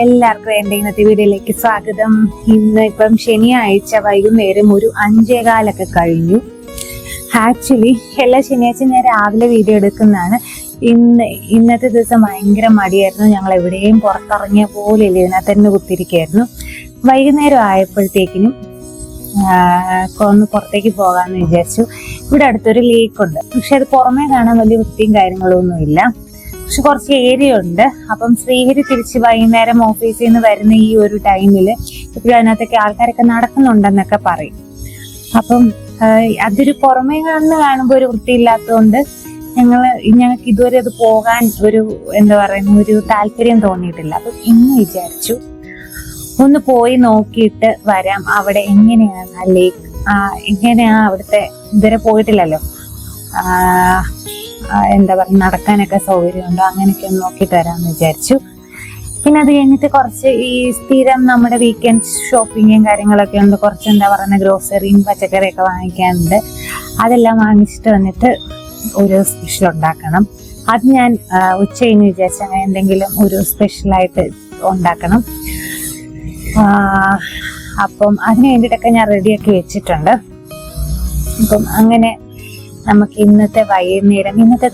എല്ലാവർക്കും എൻ്റെ ഇന്നത്തെ വീഡിയോയിലേക്ക് സ്വാഗതം. ഇപ്പം ശനിയാഴ്ച വൈകുന്നേരം ഒരു 5:15 കഴിഞ്ഞു. ആക്ച്വലി എല്ലാ ശനിയാഴ്ച ഞാൻ രാവിലെ വീഡിയോ എടുക്കുന്നതാണ്. ഇന്നത്തെ ദിവസം ഭയങ്കര മടിയായിരുന്നു. ഞങ്ങൾ എവിടെയും പുറത്തിറങ്ങിയ പോലെ ഇല്ല, ഇതിനകത്ത് തന്നെ കുത്തിരിക്കുകയായിരുന്നു. വൈകുന്നേരം ആയപ്പോഴത്തേക്കിനും ഒന്ന് പുറത്തേക്ക് പോകാമെന്ന് വിചാരിച്ചു. ഇവിടെ അടുത്തൊരു ലേക്കുണ്ട്, പക്ഷെ അത് പുറമേ കാണാൻ വലിയ വൃത്തിയും കാര്യങ്ങളൊന്നുമില്ല. പക്ഷെ കുറച്ച് ഏരിയ ഉണ്ട്. അപ്പം ശ്രീഹരി തിരിച്ച് വൈകുന്നേരം ഓഫീസിൽ നിന്ന് വരുന്ന ഈ ഒരു ടൈമില് ഇപ്പോഴും അതിനകത്തൊക്കെ ആൾക്കാരൊക്കെ നടക്കുന്നുണ്ടെന്നൊക്കെ പറയും. അപ്പം അതൊരു പുറമേ കാണുമ്പോൾ ഒരു വൃത്തിയില്ലാത്തതുകൊണ്ട് ഞങ്ങൾക്ക് ഇതുവരെ അത് പോകാൻ ഒരു താല്പര്യം തോന്നിയിട്ടില്ല. അപ്പം ഇന്ന് വിചാരിച്ചു ഒന്ന് പോയി നോക്കിയിട്ട് വരാം. അവിടെ എങ്ങനെയാണ് ലേക്ക്, എങ്ങനെയാ അവിടുത്തെ, ഇതുവരെ പോയിട്ടില്ലല്ലോ, നടക്കാനൊക്കെ സൗകര്യമുണ്ടോ, അങ്ങനെയൊക്കെ ഒന്ന് നോക്കിയിട്ട് വരാമെന്ന് വിചാരിച്ചു. പിന്നെ അത് കഴിഞ്ഞിട്ട് കുറച്ച് ഈ സ്ഥിരം നമ്മുടെ വീക്കെൻഡ് ഷോപ്പിങ്ങും കാര്യങ്ങളൊക്കെ ഉണ്ട്. കുറച്ച് ഗ്രോസറിയും പച്ചക്കറിയൊക്കെ വാങ്ങിക്കാനുണ്ട്. അതെല്ലാം വാങ്ങിച്ചിട്ട് വന്നിട്ട് ഒരു സ്പെഷ്യൽ ഉണ്ടാക്കണം. അത് ഞാൻ ഉച്ച കഴിഞ്ഞ് വിചാരിച്ചു അങ്ങനെ എന്തെങ്കിലും ഒരു സ്പെഷ്യലായിട്ട് ഉണ്ടാക്കണം. അപ്പം അതിന് വേണ്ടിയിട്ടൊക്കെ ഞാൻ റെഡിയാക്കി വെച്ചിട്ടുണ്ട്. അപ്പം അങ്ങനെ നമുക്ക് ഇന്നത്തെ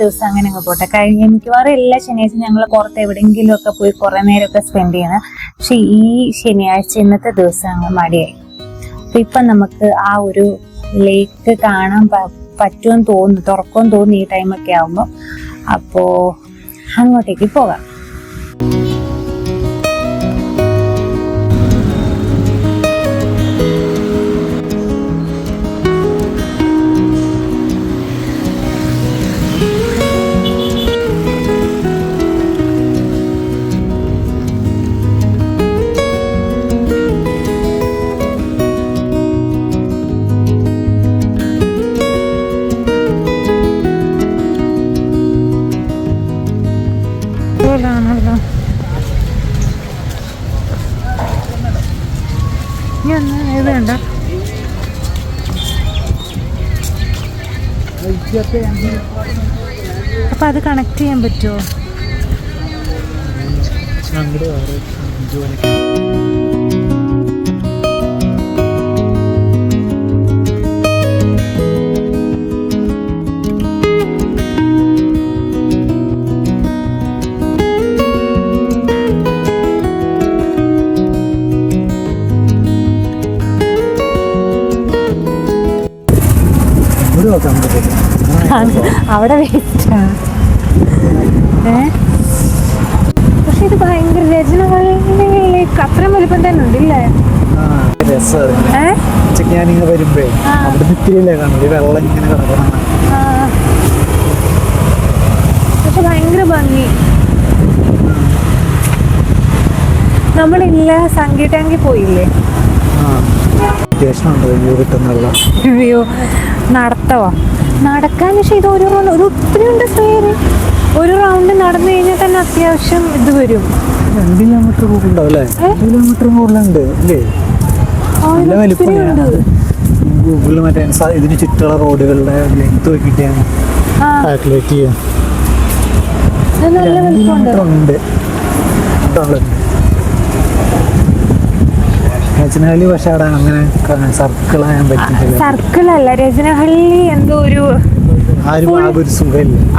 ദിവസം അങ്ങനെ അങ്ങ് പോട്ടെ. കഴിഞ്ഞ മിക്കവാറും എല്ലാ ശനിയാഴ്ച ഞങ്ങൾ പുറത്ത് എവിടെയെങ്കിലും ഒക്കെ പോയി കുറെ നേരമൊക്കെ സ്പെൻഡ് ചെയ്യണം. പക്ഷെ ഈ ശനിയാഴ്ച ഇന്നത്തെ ദിവസം അങ്ങ് മടിയായി. അപ്പൊ ഇപ്പൊ നമുക്ക് ആ ഒരു ലേക്ക് കാണാൻ പറ്റുമെന്ന് തോന്നുന്നു, തുറക്കുമെന്ന് തോന്നുന്നു ഈ ടൈമൊക്കെ ആവുമ്പോ. അപ്പോ അങ്ങോട്ടേക്ക് പോകാം. വേണ്ട അപ്പൊ അത് കണക്ട് ചെയ്യാൻ പറ്റുമോ? അവിടെ വേസ്റ്റാണ്. പക്ഷെ ഇത് ഭയങ്കര രചനകളിലേക്ക് അത്രയും വലിപ്പം തന്നെ ഉണ്ടല്ലേ? പക്ഷെ ഭയങ്കര ഭംഗി. നമ്മളില്ല സംഗീത ടാങ്കിൽ പോയില്ലേ? വ്യൂ നടത്തവോ നടക്കാൻ. പക്ഷെ ഇത് ഒരു ഒത്തിരി ഉണ്ട് ശ്രീഹരി. ഒരു റൗണ്ട് നടന്നു കഴിഞ്ഞാൽ തന്നെ അത്യാവശ്യം ഇത് വരും. 2 കിലോമീറ്റർ കൂടുതലുണ്ട് അല്ലേ? ഗൂഗിളിൽ മറ്റേ ഇതിന് ചുറ്റുള്ള റോഡുകളുടെ ലെങ്ത് നോക്കിയിട്ടാണ് കാൽക്കുലേറ്റ് ചെയ്യാം. 2 കിലോമീറ്റർ ഉണ്ട്. രചനഹള്ളി പക്ഷെ അവിടെ അങ്ങനെ സർക്കിൾ ആകാൻ പറ്റില്ല. സർക്കിളല്ല, രചനഹള്ളി എന്തോ ഒരു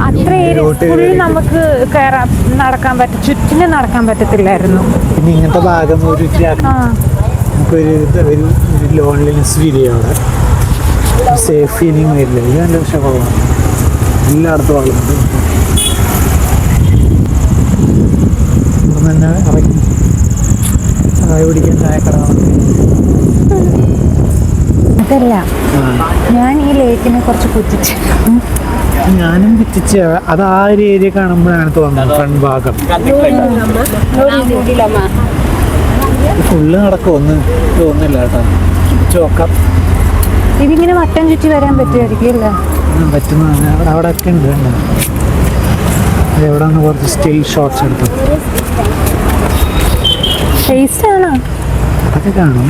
അത്ര നമുക്ക് നടക്കാൻ പറ്റും, ചുറ്റിന് നടക്കാൻ പറ്റത്തില്ലായിരുന്നു. പിന്നെ ഇങ്ങനത്തെ ഭാഗം നമുക്കൊരു ലോൺലിനെസ് ഫീൽ ചെയ്യാം. അവിടെ സേഫ് ഫീലിംഗ് വരില്ല. ഇത് നല്ല പക്ഷെ കൊള്ളാം. എല്ലായിടത്തും ആളുണ്ട്. ഇവിടെ തന്നെ ഇറങ്ങി ചായ പിടിക്കാൻ ചായക്കട. അതല്ല, ഞാൻ ഈ ലേക്കിനെ കുറച്ച് പുച്ഛിച്ചു. ഞാനും പുച്ഛിച്ച അത് ആ ഒരു ഏരിയ കാണുമ്പോഴാണ് തോന്നുന്നത്. ഫ്രണ്ട് ഭാഗം ഫുള്ള് നടക്കുമെന്ന് തോന്നുന്നില്ല കേട്ടോ. ചോക്കാം. ഇതിങ്ങനെ വട്ടം ചുറ്റി വരാൻ പറ്റുമായിരിക്കില്ല? പറ്റുന്ന അവിടെ ഒക്കെ ഉണ്ട്. എവിടെ നിന്ന് കുറച്ച് സ്റ്റിൽ ഷോട്ട്സ് എടുത്തു. അതൊക്കെ കാണും.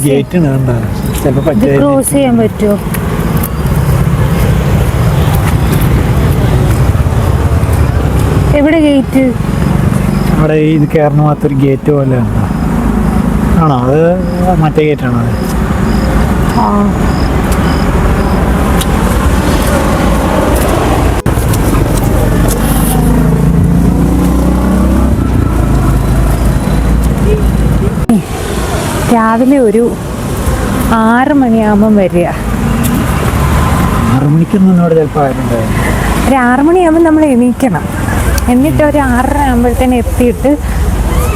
ഗേറ്റ് ക്രോസ് ചെയ്യാൻ പറ്റുമോ? എവിടെ ഗേറ്റ്? അവിടെ ഇത് കയറുന്ന മാത്രം ഒരു ഗേറ്റ് പോലെ ഉണ്ടോ? ആണോ? അത് മറ്റേ ഗേറ്റാണോ അത്? ആ രാവിലെ ഒരു 6 മണിയാകുമ്പം വരിക. 6 മണിക്കൊന്നും എന്നോട് ചിലപ്പോൾ ആയിട്ടുണ്ടായിരുന്നു. ഒരു 6 മണിയാകുമ്പോൾ നമ്മൾ എണീക്കണം. എന്നിട്ട് ഒരു 6:30 ആകുമ്പോഴത്തേന് എത്തിയിട്ട്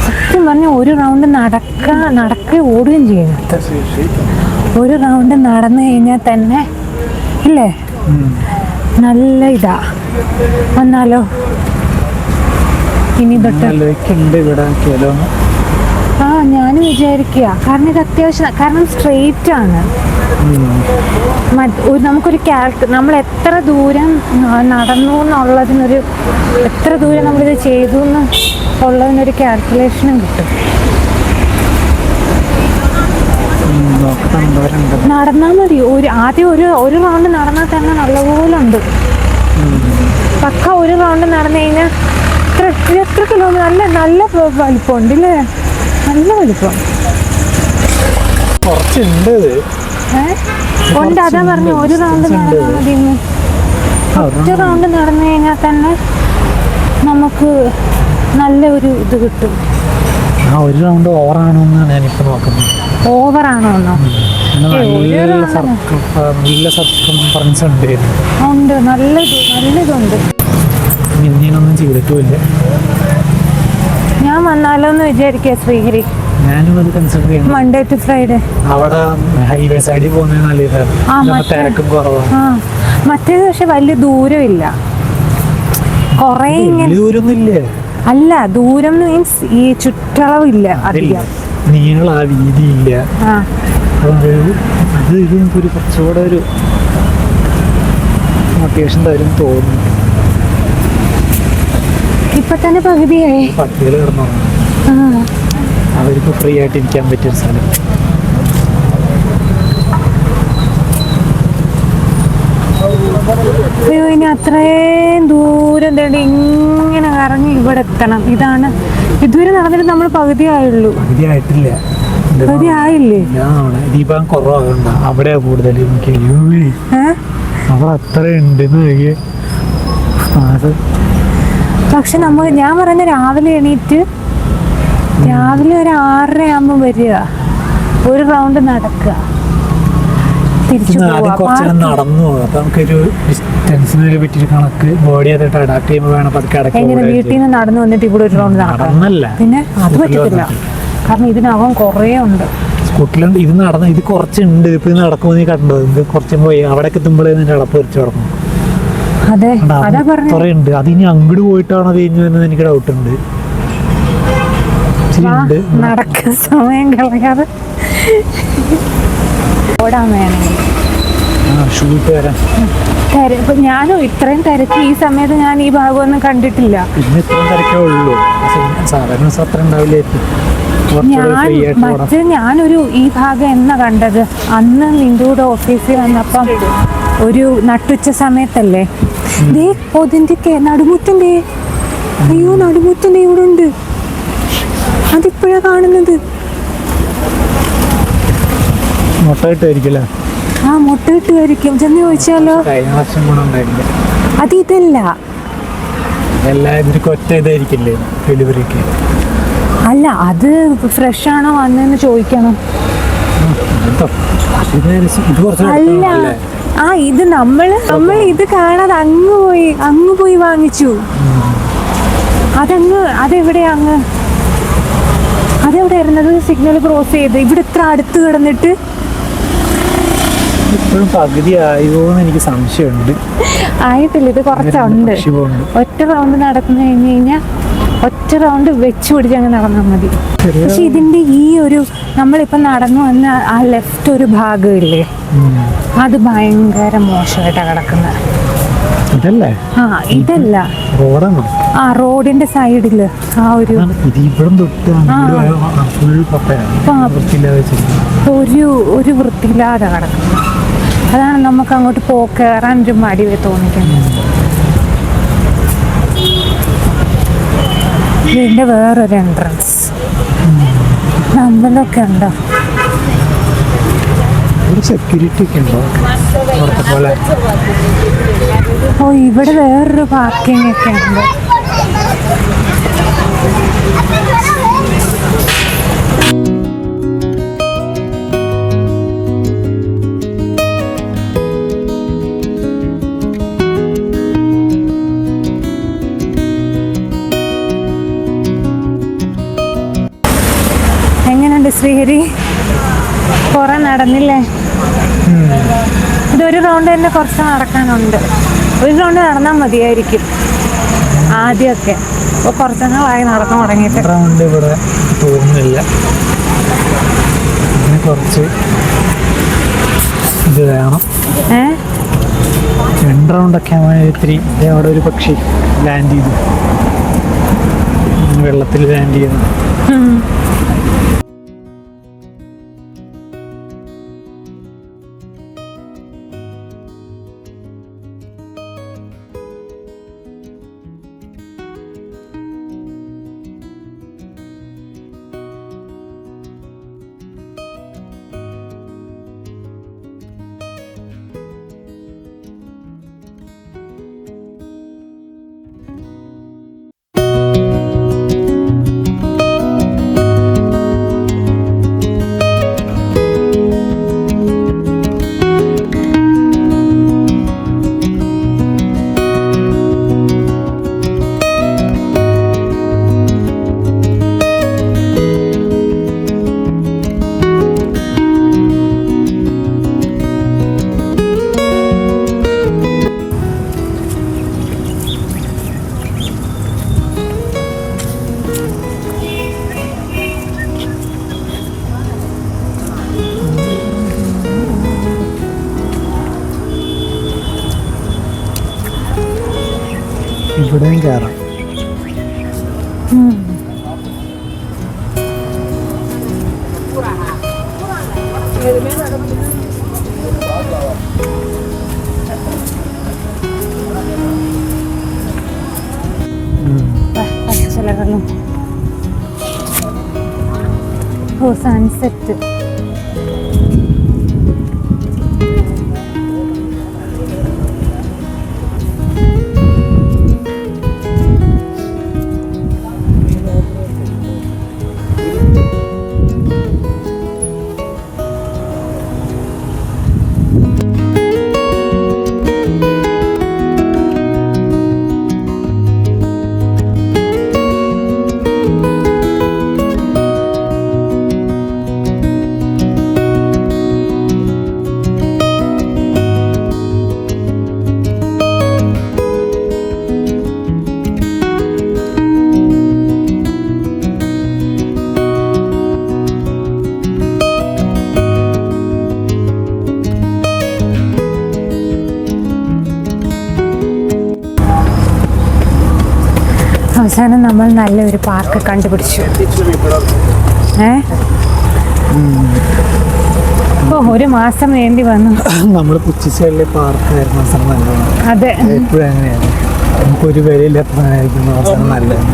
സത്യം പറഞ്ഞാൽ ഒരു റൗണ്ട് നടക്കുക ഓടുകയും ചെയ്യുന്നത്. ഒരു റൗണ്ട് നടന്നു കഴിഞ്ഞാൽ തന്നെ ഇല്ലേ നല്ല ഇതാ. വന്നാലോ ഇനി തൊട്ട്? ആ ഞാനും വിചാരിക്കുക. കാരണം ഇത് അത്യാവശ്യം, കാരണം സ്ട്രെയിറ്റ് ആണ്. നമുക്കൊരു നമ്മൾ എത്ര ദൂരം നടന്നു എന്നുള്ളതിനൊരു, എത്ര ദൂരം നമ്മളിത് ചെയ്തു എന്നുള്ളതിനൊരു കാൽക്കുലേഷനും കിട്ടും. നടന്നാൽ മതി. ആദ്യം ഒരു റൗണ്ട് നടന്നാൽ തന്നെ നല്ലപോലെ ഉണ്ട്. പക്ക ഒരു റൗണ്ട് നടന്നു കഴിഞ്ഞാൽ എത്ര കിലോമീറ്റർ നല്ല വലിപ്പമുണ്ട് അല്ലേ? നല്ല വലിപ്പം കുറച്ചുണ്ട്. ഉണ്ട്, അതാ പറഞ്ഞു. ഒരു റൗണ്ട് നടന്നാൽ മതി. ഒറ്റ റൗണ്ട് നടന്നു കഴിഞ്ഞാൽ തന്നെ നമുക്ക് നല്ല ഒരു ഇത് കിട്ടും. ഒരു റൗണ്ട് ഓവറാണോ എന്നാണ് ഞാനിപ്പോൾ നോക്കുന്നത്. ഓവറാണോന്നോ? നല്ല സർക്കംഫറൻസ് ഉണ്ട്, നല്ലതുണ്ട്. ഇങ്ങനെയൊന്നും ചെയ്തിട്ടുമില്ല. ഞാൻ വന്നാലോ എന്ന് വിചാരിക്കുക ശ്രീഹരി. ഞാനും അത് കൺസിഡർ ചെയ്യണം. മൺഡേ ടു ഫ്രൈഡേ അവിടെ ഹൈവേ സൈഡിൽ പോകുന്നത് നല്ലതാണ്. തിരക്കും കുറവാണ്. മറ്റേത് പക്ഷെ വലിയ ദൂരമില്ല. കൊറേ ദൂരമൊന്നുമില്ല. അല്ല, ദൂരം മീൻസ് ഈ ചുറ്റളവില്ല അധികം. നീള വീതിയില്ല. അത് ഇത് ഒരു കുറച്ചുകൂടെ ഒരു മോട്ടിവേഷൻ തരും തോന്നുന്നു. ഇപ്പൊ തന്നെ പകുതിയായി. പട്ടികൾ കിടന്നു അവർക്ക് ഫ്രീ ആയിട്ട് ഇരിക്കാൻ പറ്റിയൊരു സ്ഥലം. ഇനി അത്രയും ദൂരം തേടി ഇങ്ങനെ കറങ്ങി ഇവിടെ എത്തണം. ഇതാണ് ഇതുവരെ നടന്നിട്ട് നമ്മൾ പകുതി ആയുള്ളൂ. പകുതി ആയിട്ടില്ല. പകുതി ആയില്ലേ? ദീപം കുറവാകണ്ട. അവിടെയാ കൂടുതൽ. എനിക്ക് അവിടെ അത്ര ഉണ്ടെന്ന്. പക്ഷെ ഞാൻ പറയുന്നത് രാവിലെ എണീറ്റ് രാവിലെ ഒരു 6:30 ആകുമ്പോൾ വരിക, ഒരു റൗണ്ട് നടക്കുക, തിരിച്ചു നടന്നു. അപ്പൊ നമുക്കൊരു ഡിസ്റ്റൻസിനെ പറ്റിയൊരു കണക്ക് ബോഡി ആയിട്ട് അഡാപ്റ്റ് ചെയ്യുമ്പോൾ വേണം പതുക്കെ അടയ്ക്കാൻ. എങ്ങനെ വീട്ടിൽ നിന്ന് നടന്നു വന്നിട്ട് ഇവിടെ ഒരു റൗണ്ട് നടന്നല്ല? പിന്നെ അത് പറ്റത്തില്ല, കാരണം ഇതിനകം കുറേ ഉണ്ട്. സ്കൂട്ടിലുണ്ട്. ഇത് കുറച്ചുണ്ട്. ഇപ്പൊ ഇത് നടക്കുമ്പോൾ നീ കണ്ടോ? ഇത് കുറച്ചും പോയി അവിടെ എത്തുമ്പോഴേ നിന്റെ അടപ്പ് വെച്ച് തുടങ്ങും. അതെ, അതാ പറഞ്ഞത്. അത് ഇനി അങ്ങോട്ട് പോയിട്ടാണോ കഴിഞ്ഞു എന്ന് എനിക്ക് ഡൗട്ട് ഉണ്ട്. നടക്കാൻ സമയം കളയാതെ ഓടാൻ വേണമെങ്കിൽ ഞാനും ഇത്രയും തിരക്ക് ഈ സമയത്ത് ഞാൻ ഈ ഭാഗമൊന്നും കണ്ടിട്ടില്ല. പിന്നെ ഇത്രയും തിരക്കേ ഉള്ളൂ. സാധാരണ അത്ര ഉണ്ടാവില്ലായിരിക്കും. ഞാനൊരു ഈ ഭാഗം എന്നാ കണ്ടത്, അന്ന് നിന്റെ കൂടെ ഓഫീസിൽ വന്നപ്പം ഒരു നട്ടുച്ച സമയത്തല്ലേ. നടുമുറ്റന്റെ നടുമുറ്റന്റെ ഇവിടെ ഉണ്ട്. അതിപ്പോഴാ കാണുന്നത്. മുട്ടയിട്ടായിരിക്കും. മുട്ടയിട്ടുമായിരിക്കും. ചെന്ന് ചോദിച്ചാലോ? അത് ഇതല്ല. അല്ല, അത് ഫ്രഷ് ആണോ വന്നെന്ന് ചോദിക്കണം. അല്ല, ഇത് നമ്മൾ ഇത് കാണാതെ അങ്ങ് പോയി വാങ്ങിച്ചു. അതെവിടെയാ? അതെവിടെ ഇരുന്നത്? സിഗ്നൽ ക്രോസ് ചെയ്ത് ഇവിടെ ഇത്ര അടുത്ത് കിടന്നിട്ട് ഇപ്പോഴും പകുതി ആയോന്ന് എനിക്ക് സംശയമുണ്ട്. ആയിട്ടില്ല, ഇത് കുറച്ചുണ്ട്. ഒറ്റ റൗണ്ട് നടന്നു കഴിഞ്ഞ് കഴിഞ്ഞാൽ ഒറ്റ റൗണ്ട് വെച്ച് പിടിച്ച് അങ്ങ് നടന്നാൽ മതി. പക്ഷെ ഇതിന്റെ ഈ ഒരു നമ്മളിപ്പം നടന്നു വന്ന ആ ലെഫ്റ്റ് ഒരു ഭാഗമില്ലേ, അത് ഭയങ്കര മോശമായിട്ടാണ് കിടക്കുന്നത്. ഇതല്ല, റോഡിന്റെ സൈഡില് ഒരു വൃത്തിയില്ലാതെ കിടക്കുന്നത്. അതാണ് നമുക്ക് അങ്ങോട്ട് കയറാൻ ഒരു മടി തോന്നിക്കുന്നത്. ഇതിൻ്റെ വേറൊരു എൻട്രൻസ്. അമ്പലമൊക്കെ ഉണ്ടോ? ഒരു സെക്യൂരിറ്റി ഒക്കെ ഉണ്ടോ ഇവിടുത്തെ പോലെ? ഓ, ഇവിടെ വേറൊരു പാർക്കിംഗ് ഒക്കെ ഉണ്ട്. എങ്ങനെയുണ്ട് ശ്രീഹരി? കുറെ നടന്നില്ലേ? ഇതൊരു റൗണ്ട് തന്നെ കുറച്ച് നടക്കാനുണ്ട്. ഒരു റൗണ്ട് നടന്നാൽ മതിയായിരിക്കും ആദ്യമൊക്കെ. അപ്പോൾ കുറച്ചങ്ങളായി നടക്കാൻ തുടങ്ങിയിട്ട്. റൗണ്ട് ഇവിടെ തോന്നുന്നില്ല. പിന്നെ കുറച്ച് ഇത് വേണം. 2 റൗണ്ടൊക്കെ ഇത്തിരി. അവിടെ ഒരു പക്ഷി ലാൻഡ് ചെയ്തു, വെള്ളത്തിൽ ലാൻഡ് ചെയ്തു. ഇവിടെയും കയറാം. പച്ചലകളും. ഓ, സൺസെറ്റ്. അവസാനം നമ്മൾ നല്ലൊരു പാർക്ക് കണ്ടുപിടിച്ചു. ഓ, 1 മാസം വേണ്ടി വന്നു. നമ്മൾ പുച്ചിശ്ശേരിയിലെ പാർക്കായിരുന്നു അവസാനം നല്ലതാണ്. അതെ, എപ്പോഴും അങ്ങനെയാണ്. നമുക്കൊരു വിലയില്ലാത്തതായിരിക്കും അവസാനം നല്ലത്.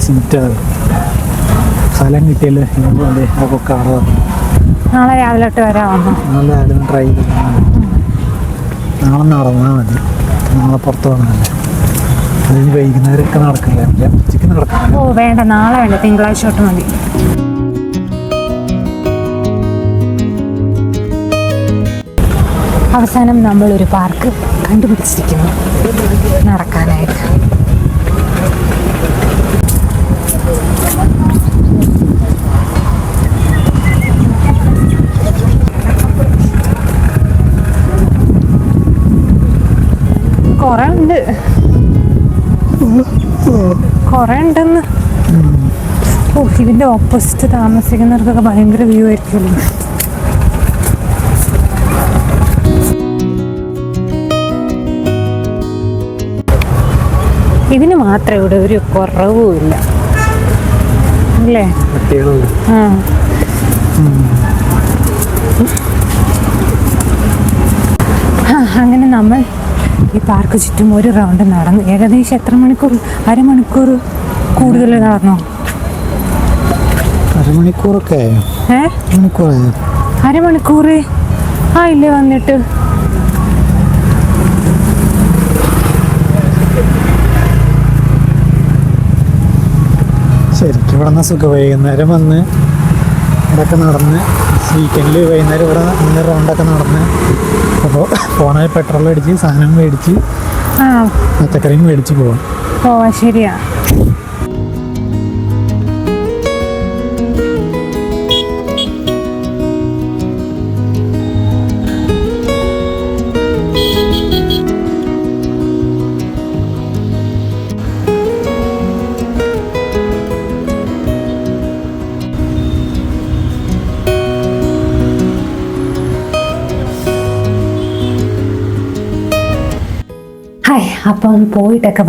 സീറ്റാണ് സ്ഥലം കിട്ടിയല്ലോ. അതെ, അതൊക്കെ നാളെ രാവിലെ തൊട്ട് വരാമോ? നാളെ ആരും ട്രൈ ചെയ്താൽ നാളെ നടന്നാൽ മതി. നാളെ പുറത്ത് പോകണമല്ലേ. അതിന് വൈകുന്നേരമൊക്കെ നടക്കില്ല, ഉച്ചയ്ക്ക് നടക്കില്ല. ഓ വേണ്ട, നാളെ വേണ്ട, തിങ്കളാഴ്ച തൊട്ട് മതി. അവസാനം നമ്മളൊരു പാർക്ക് കണ്ടുപിടിച്ചിരിക്കുന്നു നടക്കാനായിട്ട്. കുറെ ഉണ്ട്, കുറെ ഉണ്ടെന്ന്. ഇതിൻ്റെ ഓപ്പോസിറ്റ് താമസിക്കുന്നവർക്കൊക്കെ ഭയങ്കര വ്യൂ ആയിരിക്കുമല്ലോ. ഇതിന് മാത്രം ഇവിടെ ഒരു കുറവുമില്ല അല്ലേ? ആ അങ്ങനെ നമ്മൾ ഈ പാർക്ക് ചുറ്റും ഒരു റൗണ്ട് നടന്നു. ഏകദേശം എത്ര മണിക്കൂർ? അരമണിക്കൂർ കൂടുതൽ നടന്നോ? അരമണിക്കൂറൊക്കെ അരമണിക്കൂർ ആയില്ലേ വന്നിട്ട്? ശരിക്കും ഇവിടെ നിന്ന് സുഖം. വൈകുന്നേരം വന്ന് ഇവിടെയൊക്കെ നടന്ന് വീക്കെൻഡിൽ വൈകുന്നേരം ഇവിടെ നിന്ന് റൗണ്ടൊക്കെ നടന്ന് അപ്പോൾ ഫോണിൽ പെട്രോൾ അടിച്ച് സാധനം മേടിച്ച് പച്ചക്കറിയും മേടിച്ച് പോവാം. ഓ ശരിയാ. ഹായ്, അപ്പം പോയിട്ടൊക്കെ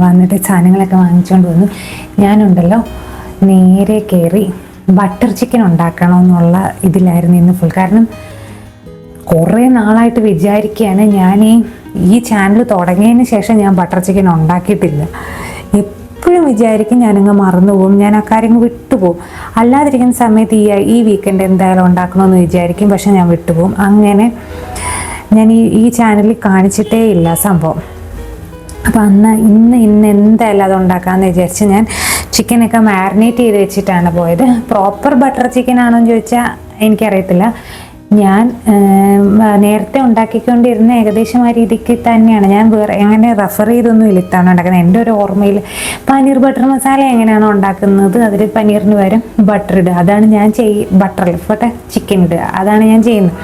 വന്നിട്ട് സാധനങ്ങളൊക്കെ വാങ്ങിച്ചുകൊണ്ട് വന്നു. ഞാനുണ്ടല്ലോ നേരെ കയറി ബട്ടർ ചിക്കൻ ഉണ്ടാക്കണമെന്നുള്ള ഇതിലായിരുന്നു ഇന്ന് ഫുൾ. കാരണം കുറേ നാളായിട്ട് വിചാരിക്കുകയാണ്, ഞാൻ ഈ ചാനൽ തുടങ്ങിയതിന് ശേഷം ഞാൻ ബട്ടർ ചിക്കൻ ഉണ്ടാക്കിയിട്ടില്ല. എപ്പോഴും വിചാരിക്കും ഞാനങ്ങ് മറന്നു പോകും, ഞാൻ ആ കാര്യങ്ങൾ വിട്ടുപോകും. അല്ലാതിരിക്കുന്ന സമയത്ത് ഈ വീക്കെൻഡ് എന്തായാലും ഉണ്ടാക്കണമെന്ന് വിചാരിക്കും, പക്ഷെ ഞാൻ വിട്ടുപോകും. അങ്ങനെ ഞാൻ ഈ ചാനലിൽ കാണിച്ചിട്ടേ ഇല്ല സംഭവം. അപ്പോൾ ഇന്ന് എന്തായാലും അത് ഉണ്ടാക്കാമെന്ന് വിചാരിച്ച് ഞാൻ ചിക്കനൊക്കെ മാരിനേറ്റ് ചെയ്ത് വെച്ചിട്ടാണ് പോയത്. പ്രോപ്പർ ബട്ടർ ചിക്കൻ ആണോ എന്ന് ചോദിച്ചാൽ എനിക്കറിയത്തില്ല. ഞാൻ നേരത്തെ ഉണ്ടാക്കിക്കൊണ്ടിരുന്ന ഏകദേശം ആ രീതിക്ക് തന്നെയാണ്. ഞാൻ വേറെ അങ്ങനെ റെഫർ ചെയ്തൊന്നും ഇല്ല ഇത്തവണ ഉണ്ടാക്കുന്നത്. എൻ്റെ ഒരു ഓർമ്മയിൽ പനീർ ബട്ടർ മസാല എങ്ങനെയാണോ ഉണ്ടാക്കുന്നത് അതിൽ പനീറിന് പകരം ബട്ടർ ഇടുക, അതാണ് ഞാൻ ബട്ടറിൽ പോട്ടെ ചിക്കൻ ഇടുക, അതാണ് ഞാൻ ചെയ്യുന്നത്.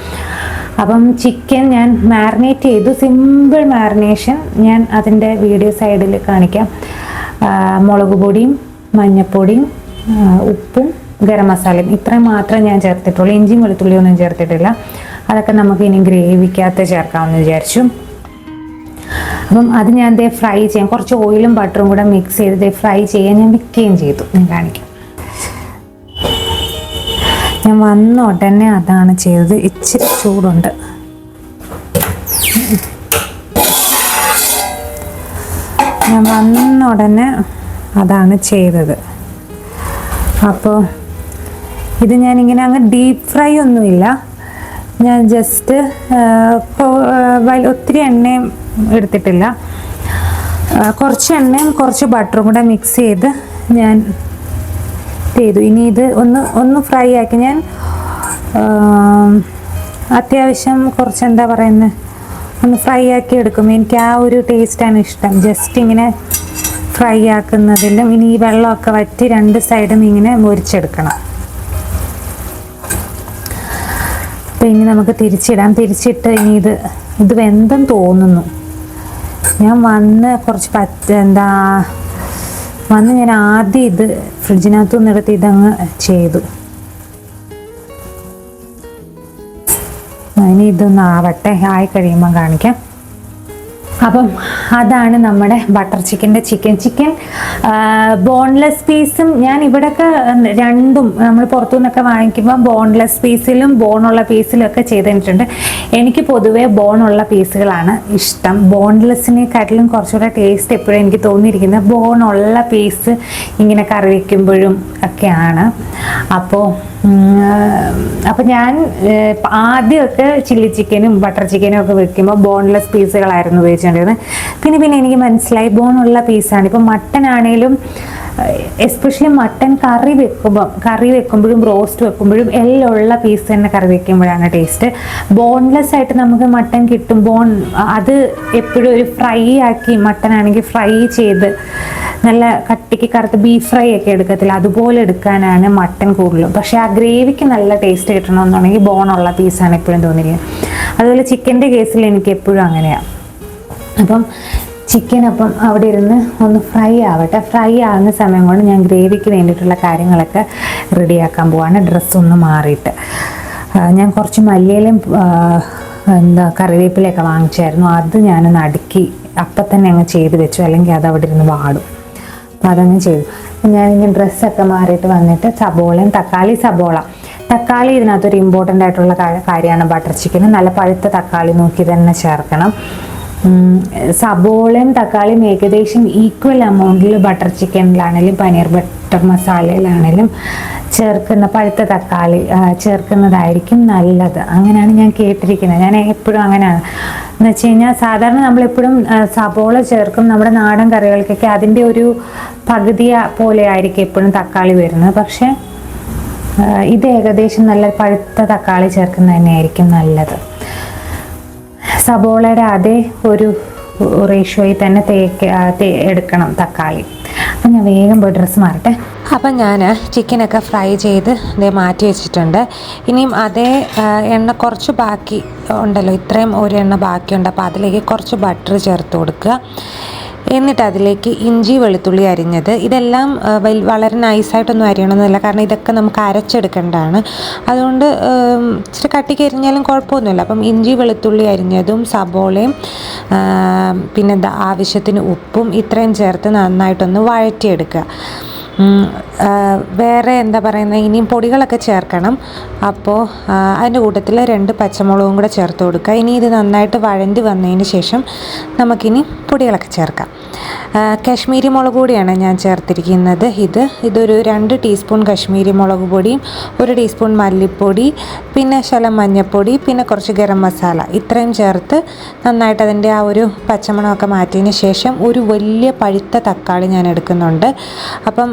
അപ്പം ചിക്കൻ ഞാൻ മാരിനേറ്റ് ചെയ്തു. Simple marination. ഞാൻ അതിൻ്റെ വീഡിയോ സൈഡിൽ കാണിക്കാം. മുളക് പൊടിയും മഞ്ഞൾപ്പൊടിയും ഉപ്പും ഗരം മസാലയും ഇത്രയും മാത്രമേ ഞാൻ ചേർത്തിട്ടുള്ളൂ. ഇഞ്ചിയും വെളുത്തുള്ളിയൊന്നും ചേർത്തിട്ടില്ല. അതൊക്കെ നമുക്ക് ഇനി ഗ്രേവിക്കകത്ത് ചേർക്കാമെന്ന് വിചാരിച്ചു. അപ്പം അത് ഞാൻ ഫ്രൈ ചെയ്യാം. കുറച്ച് ഓയിലും ബട്ടറും കൂടെ മിക്സ് ചെയ്ത് ഫ്രൈ ചെയ്യാൻ ഞാൻ വെക്കുകയും ചെയ്തു. ഞാൻ കാണിക്കാം. ഞാൻ വന്ന ഉടനെ അതാണ് ചെയ്തത്. ഇച്ചിരി ചൂടുണ്ട്. ഞാൻ വന്ന ഉടനെ അതാണ് ചെയ്തത്. അപ്പോൾ ഇത് ഞാനിങ്ങനെ അങ്ങ് ഡീപ്പ് ഫ്രൈ ഒന്നുമില്ല. ഞാൻ ജസ്റ്റ് ഒത്തിരി എണ്ണയും എടുത്തിട്ടില്ല. കുറച്ച് എണ്ണയും കുറച്ച് ബട്ടറും കൂടെ മിക്സ് ചെയ്ത് ഞാൻ ചെയ്തു. ഇനി ഇത് ഒന്ന് ഫ്രൈ ആക്കി ഞാൻ അത്യാവശ്യം കുറച്ച് എന്താ പറയുന്നത് ഒന്ന് ഫ്രൈ ആക്കി എടുക്കും. എനിക്ക് ആ ഒരു ടേസ്റ്റാണ് ഇഷ്ടം. ജസ്റ്റ് ഇങ്ങനെ ഫ്രൈ ആക്കുന്നതിലും ഇനി ഈ വെള്ളമൊക്കെ വറ്റി രണ്ട് സൈഡും ഇങ്ങനെ മുരിച്ചെടുക്കണം. അപ്പോൾ ഇനി നമുക്ക് തിരിച്ചിടാം. തിരിച്ചിട്ട് ഇനി ഇത് വെന്തെന്ന് തോന്നുന്നു. ഞാൻ ഞാൻ ആദ്യം ഇത് ഫ്രിഡ്ജിനകത്തു നിന്നെടുത്ത് ഇതങ്ങ് ചെയ്തു. ഇനി ഇതൊന്ന് ആവട്ടെ, ആയി കഴിയുമ്പം കാണിക്കാം. അപ്പം അതാണ് നമ്മുടെ ബട്ടർ ചിക്കൻ്റെ ചിക്കൻ ബോൺലെസ് പീസും. ഞാൻ ഇവിടെയൊക്കെ രണ്ടും നമ്മൾ പുറത്തുനിന്നൊക്കെ വാങ്ങിക്കുമ്പോൾ ബോൺലെസ് പീസിലും ബോണുള്ള പീസിലും ഒക്കെ ചെയ്തിട്ടുണ്ട്. എനിക്ക് പൊതുവേ ബോണുള്ള പീസുകളാണ് ഇഷ്ടം. ബോൺലെസ്സിനെക്കാട്ടിലും കുറച്ചുകൂടെ ടേസ്റ്റ് എപ്പോഴും എനിക്ക് തോന്നിയിരിക്കുന്നത് ബോണുള്ള പീസ് ഇങ്ങനെ കറി വയ്ക്കുമ്പോഴും ഒക്കെയാണ്. അപ്പോൾ ഞാൻ ആദ്യമൊക്കെ ചില്ലി ചിക്കനും ബട്ടർ ചിക്കനും ഒക്കെ വെക്കുമ്പോൾ ബോൺലെസ് പീസുകളായിരുന്നു ഉപയോഗിച്ചുകൊണ്ടിരുന്നത്. പിന്നെ എനിക്ക് മനസ്സിലായി ബോണുള്ള പീസാണ്. ഇപ്പം മട്ടൻ ആണെങ്കിലും എസ്പെഷ്യലി മട്ടൻ കറി വെക്കുമ്പോഴും റോസ്റ്റ് വെക്കുമ്പോഴും എല്ലുള്ള പീസ് തന്നെ കറി വെക്കുമ്പോഴാണ് ടേസ്റ്റ്. ബോൺലെസ് ആയിട്ട് നമുക്ക് മട്ടൻ കിട്ടും. അത് എപ്പോഴും ഒരു ഫ്രൈ ആക്കി, മട്ടൻ ആണെങ്കിൽ ഫ്രൈ ചെയ്ത് നല്ല കട്ടിക്ക് കറുത്ത് ബീഫ് ഫ്രൈ ഒക്കെ എടുക്കത്തില്ല, അതുപോലെ എടുക്കാനാണ് മട്ടൻ കൂടുതലും. പക്ഷേ ആ ഗ്രേവിക്ക് നല്ല ടേസ്റ്റ് കിട്ടണമെന്നുണ്ടെങ്കിൽ ബോണുള്ള പീസാണ് എപ്പോഴും തോന്നിയിരിക്കുന്നത്. അതുപോലെ ചിക്കൻ്റെ കേസിൽ എനിക്ക് എപ്പോഴും അങ്ങനെയാണ്. അപ്പം ചിക്കൻ അപ്പം അവിടെ ഇരുന്ന് ഒന്ന് ഫ്രൈ ആവട്ടെ. ഫ്രൈ ആകുന്ന സമയം കൊണ്ട് ഞാൻ ഗ്രേവിക്ക് വേണ്ടിയിട്ടുള്ള കാര്യങ്ങളൊക്കെ റെഡിയാക്കാൻ പോവാണ്. ഡ്രസ്സൊന്ന് മാറിയിട്ട് ഞാൻ കുറച്ച് മല്ലിയിലും കറിവേപ്പിലയൊക്കെ വാങ്ങിച്ചായിരുന്നു. അത് ഞാനൊന്ന് അടുക്കി അപ്പം തന്നെ അങ്ങ് ചെയ്ത് വെച്ചു, അല്ലെങ്കിൽ അത് അവിടെ ഇരുന്ന് വാടും. അപ്പം അതങ്ങ് ചെയ്തു. ഞാനിങ്ങനെ ഡ്രസ്സൊക്കെ മാറിയിട്ട് വന്നിട്ട് സബോളയും തക്കാളി ഇതിനകത്തൊരു ഇമ്പോർട്ടൻ്റ് ആയിട്ടുള്ള കാര്യമാണ്. ബട്ടർ ചിക്കന് നല്ല പഴുത്ത തക്കാളി നോക്കി തന്നെ ചേർക്കണം. സബോളയും തക്കാളിയും ഏകദേശം ഈക്വൽ എമൗണ്ടിൽ ബട്ടർ ചിക്കനിലാണെങ്കിലും പനീർ ബട്ടർ മസാലയിലാണെങ്കിലും ചേർക്കുന്ന പഴുത്ത തക്കാളി ചേർക്കുന്നതായിരിക്കും നല്ലത്. അങ്ങനെയാണ് ഞാൻ കേട്ടിരിക്കുന്നത്. ഞാൻ എപ്പോഴും അങ്ങനെയാണ് എന്ന് വെച്ച് കഴിഞ്ഞാൽ, സാധാരണ നമ്മളെപ്പോഴും സബോള ചേർക്കും നമ്മുടെ നാടൻ കറികൾക്കൊക്കെ അതിൻ്റെ ഒരു പകുതി പോലെ ആയിരിക്കും എപ്പോഴും തക്കാളി വരുന്നത്. പക്ഷേ ഇത് ഏകദേശം നല്ല പഴുത്ത തക്കാളി ചേർക്കുന്നത് തന്നെയായിരിക്കും നല്ലത്. സബോളയുടെ അതേ ഒരു റേഷ്യോയിൽ തന്നെ എടുക്കണം തക്കാളി. അപ്പം ഞാൻ വേഗം പോയി ഡ്രസ്സ് മാറട്ടെ. അപ്പം ഞാൻ ചിക്കനൊക്കെ ഫ്രൈ ചെയ്ത് മാറ്റി വെച്ചിട്ടുണ്ട്. ഇനിയും അതേ എണ്ണ കുറച്ച് ബാക്കി ഉണ്ടല്ലോ, ഇത്രയും ഒരു എണ്ണ ബാക്കിയുണ്ട്. അപ്പോൾ അതിലേക്ക് കുറച്ച് ബട്ടർ ചേർത്ത് കൊടുക്കുക. എന്നിട്ട് അതിലേക്ക് ഇഞ്ചി വെളുത്തുള്ളി അരിഞ്ഞത്, ഇതെല്ലാം വളരെ നൈസായിട്ടൊന്നും അരിയണമെന്നില്ല, കാരണം ഇതൊക്കെ നമുക്ക് അരച്ചെടുക്കേണ്ടതാണ്. അതുകൊണ്ട് ഇച്ചിരി കട്ടിക്ക് അരിഞ്ഞാലും കുഴപ്പമൊന്നുമില്ല. അപ്പം ഇഞ്ചി വെളുത്തുള്ളി അരിഞ്ഞതും സബോളയും പിന്നെ ആവശ്യത്തിന് ഉപ്പും ഇത്രയും ചേർത്ത് നന്നായിട്ടൊന്ന് വഴറ്റിയെടുക്കുക. വേറെ എന്താ പറയുന്നത്, ഇനിയും പൊടികളൊക്കെ ചേർക്കണം. അപ്പോൾ അതിൻ്റെ കൂട്ടത്തിൽ 2 പച്ചമുളകും കൂടെ ചേർത്ത് കൊടുക്കുക. ഇനി ഇത് നന്നായിട്ട് വഴണ്ടി വന്നതിന് ശേഷം നമുക്കിനി പൊടികളൊക്കെ ചേർക്കാം. കാശ്മീരി മുളക് പൊടിയാണ് ഞാൻ ചേർത്തിരിക്കുന്നത്. ഇതൊരു 2 ടീസ്പൂൺ കാശ്മീരി മുളക് പൊടിയും 1 ടീസ്പൂൺ മല്ലിപ്പൊടി, പിന്നെ ശകലം മഞ്ഞൾപ്പൊടി, പിന്നെ കുറച്ച് ഗരം മസാല, ഇത്രയും ചേർത്ത് നന്നായിട്ട് അതിൻ്റെ ആ ഒരു പച്ചമണമൊക്കെ മാറ്റിയതിന് ശേഷം ഒരു വലിയ പഴുത്ത തക്കാളി ഞാൻ എടുക്കുന്നുണ്ട്. അപ്പം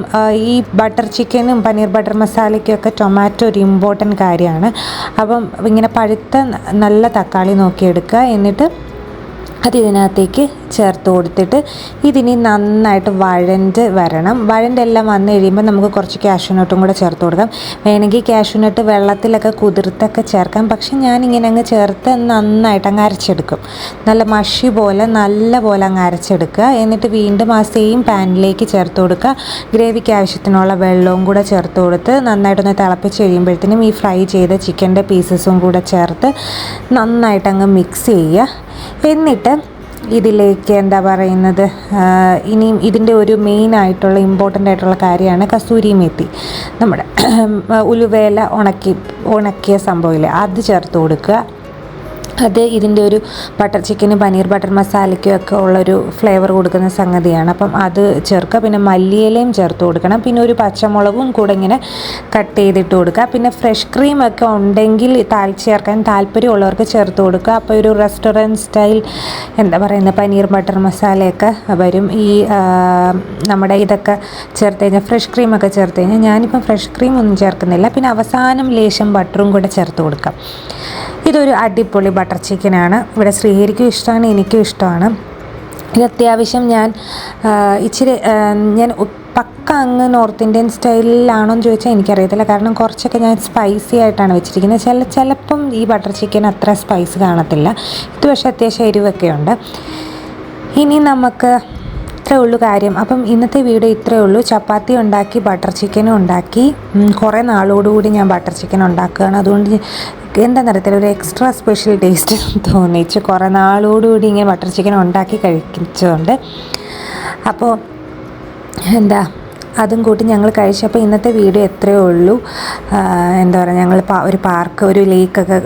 ഈ ബട്ടർ ചിക്കനും പനീർ ബട്ടർ മസാലയ്ക്കൊക്കെ ടൊമാറ്റോ ഒരു ഇമ്പോർട്ടൻറ്റ് കാര്യമാണ്. അപ്പം ഇങ്ങനെ പഴുത്ത നല്ല തക്കാളി നോക്കിയെടുക്കുക. എന്നിട്ട് അത് ഇതിനകത്തേക്ക് ചേർത്ത് കൊടുത്തിട്ട് ഇതിനി നന്നായിട്ട് വഴണ്ട് വരണം. വഴണ്ടെല്ലാം വന്നു കഴിയുമ്പോൾ നമുക്ക് കുറച്ച് കാഷ്യൂനട്ടും കൂടെ ചേർത്ത് കൊടുക്കാം. വേണമെങ്കിൽ കാഷ്യൂനട്ട് വെള്ളത്തിലൊക്കെ കുതിർത്തൊക്കെ ചേർക്കാം. പക്ഷെ ഞാനിങ്ങനെ അങ്ങ് ചേർത്ത് നന്നായിട്ട് അങ്ങ് അരച്ചെടുക്കും. നല്ല മഷി പോലെ നല്ല പോലെ അങ്ങ് അരച്ചെടുക്കുക. എന്നിട്ട് വീണ്ടും ആ സെയിം പാനിലേക്ക് ചേർത്ത് കൊടുക്കുക. ഗ്രേവിക്ക് ആവശ്യത്തിനുള്ള വെള്ളവും കൂടെ ചേർത്ത് കൊടുത്ത് നന്നായിട്ടൊന്ന് തിളപ്പിച്ച് കഴിയുമ്പോഴത്തേനും ഈ ഫ്രൈ ചെയ്ത ചിക്കൻ്റെ പീസസും കൂടെ ചേർത്ത് നന്നായിട്ടങ്ങ് മിക്സ് ചെയ്യുക. എന്നിട്ട് ഇതിലേക്ക് എന്താ പറയുന്നത്, ഇനിയും ഇതിൻ്റെ ഒരു മെയിനായിട്ടുള്ള ഇമ്പോർട്ടൻ്റ് ആയിട്ടുള്ള കാര്യമാണ് കസൂരി മേത്തി. നമ്മുടെ ഉലുവേല ഉണക്കിയ സംഭവമില്ലേ, അത് ചേർത്ത് കൊടുക്കുക. അത് ഇതിൻ്റെ ഒരു ബട്ടർ ചിക്കനും പനീർ ബട്ടർ മസാലയ്ക്കും ഒക്കെ ഉള്ളൊരു ഫ്ലേവർ കൊടുക്കുന്ന സംഗതിയാണ്. അപ്പം അത് ചേർക്കുക. പിന്നെ മല്ലിയിലയും ചേർത്ത് കൊടുക്കണം. പിന്നെ ഒരു പച്ചമുളകും കൂടെ ഇങ്ങനെ കട്ട് ചെയ്തിട്ട് കൊടുക്കുക. പിന്നെ ഫ്രഷ് ക്രീമൊക്കെ ഉണ്ടെങ്കിൽ ചേർക്കാൻ താല്പര്യമുള്ളവർക്ക് ചേർത്ത് കൊടുക്കുക. അപ്പോൾ ഒരു റെസ്റ്റോറൻറ്റ് സ്റ്റൈൽ എന്താ പറയുന്നത് പനീർ ബട്ടർ മസാലയൊക്കെ വരും. ഈ നമ്മുടെ ഇതൊക്കെ ചേർത്ത് കഴിഞ്ഞാൽ, ഫ്രഷ് ക്രീമൊക്കെ ചേർത്ത് കഴിഞ്ഞാൽ, ഞാനിപ്പം ഫ്രഷ് ക്രീം ഒന്നും ചേർക്കുന്നില്ല. പിന്നെ അവസാനം ലേശം ബട്ടറും കൂടെ ചേർത്ത് കൊടുക്കാം. ഇതൊരു അടിപൊളി ബട്ടർ ചിക്കനാണ്. ഇവിടെ ശ്രീഹരിക്കും ഇഷ്ടമാണ്, എനിക്കും ഇഷ്ടമാണ്. ഇത് അത്യാവശ്യം ഞാൻ പക്ക അങ്ങ് നോർത്ത് ഇന്ത്യൻ സ്റ്റൈലിലാണോ എന്ന് ചോദിച്ചാൽ എനിക്കറിയത്തില്ല. കാരണം കുറച്ചൊക്കെ ഞാൻ സ്പൈസി ആയിട്ടാണ് വെച്ചിരിക്കുന്നത്. ചിലപ്പം ഈ ബട്ടർ ചിക്കൻ അത്ര സ്പൈസ് കാണത്തില്ല. ഇത് പക്ഷേ അത്യാവശ്യം എരിവൊക്കെ ഉണ്ട്. ഇനി നമുക്ക് ഇത്രയേ ഉള്ളൂ കാര്യം. അപ്പം ഇന്നത്തെ വീഡിയോ ഇത്രയേ ഉള്ളൂ. ചപ്പാത്തി ഉണ്ടാക്കി, ബട്ടർ ചിക്കനും ഉണ്ടാക്കി. കുറേ നാളോടുകൂടി ഞാൻ ബട്ടർ ചിക്കൻ ഉണ്ടാക്കുകയാണ്. അതുകൊണ്ട് എന്താണെന്നറിയത്തില്ല, ഒരു എക്സ്ട്രാ സ്പെഷ്യൽ ടേസ്റ്റ് തോന്നിച്ച് കുറേ നാളോടുകൂടി ഇങ്ങനെ ബട്ടർ ചിക്കൻ ഉണ്ടാക്കി കഴിച്ചതുകൊണ്ട്. അപ്പോൾ അതും കൂട്ടി ഞങ്ങൾ കഴിച്ചപ്പോൾ ഇന്നത്തെ വീഡിയോ എത്രയേ ഉള്ളൂ. എന്താ പറയുക, ഞങ്ങൾ ഒരു പാർക്ക്, ഒരു ലേക്കൊക്കെ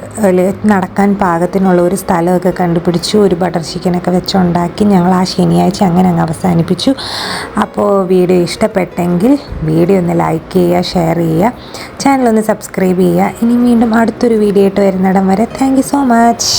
നടക്കാൻ പാകത്തിനുള്ള ഒരു സ്ഥലമൊക്കെ കണ്ടുപിടിച്ചു. ഒരു ബട്ടർ ചിക്കനൊക്കെ വെച്ചുണ്ടാക്കി ഞങ്ങൾ ആ ശനിയാഴ്ച അങ്ങനെ അങ്ങ് അവസാനിപ്പിച്ചു. അപ്പോൾ വീഡിയോ ഇഷ്ടപ്പെട്ടെങ്കിൽ വീഡിയോ ഒന്ന് ലൈക്ക് ചെയ്യുക, ഷെയർ ചെയ്യുക, ചാനലൊന്ന് സബ്സ്ക്രൈബ് ചെയ്യുക. ഇനി വീണ്ടും അടുത്തൊരു വീഡിയോ ആയിട്ട് വരുന്നിടം വരെ താങ്ക് യു സോ മച്ച്.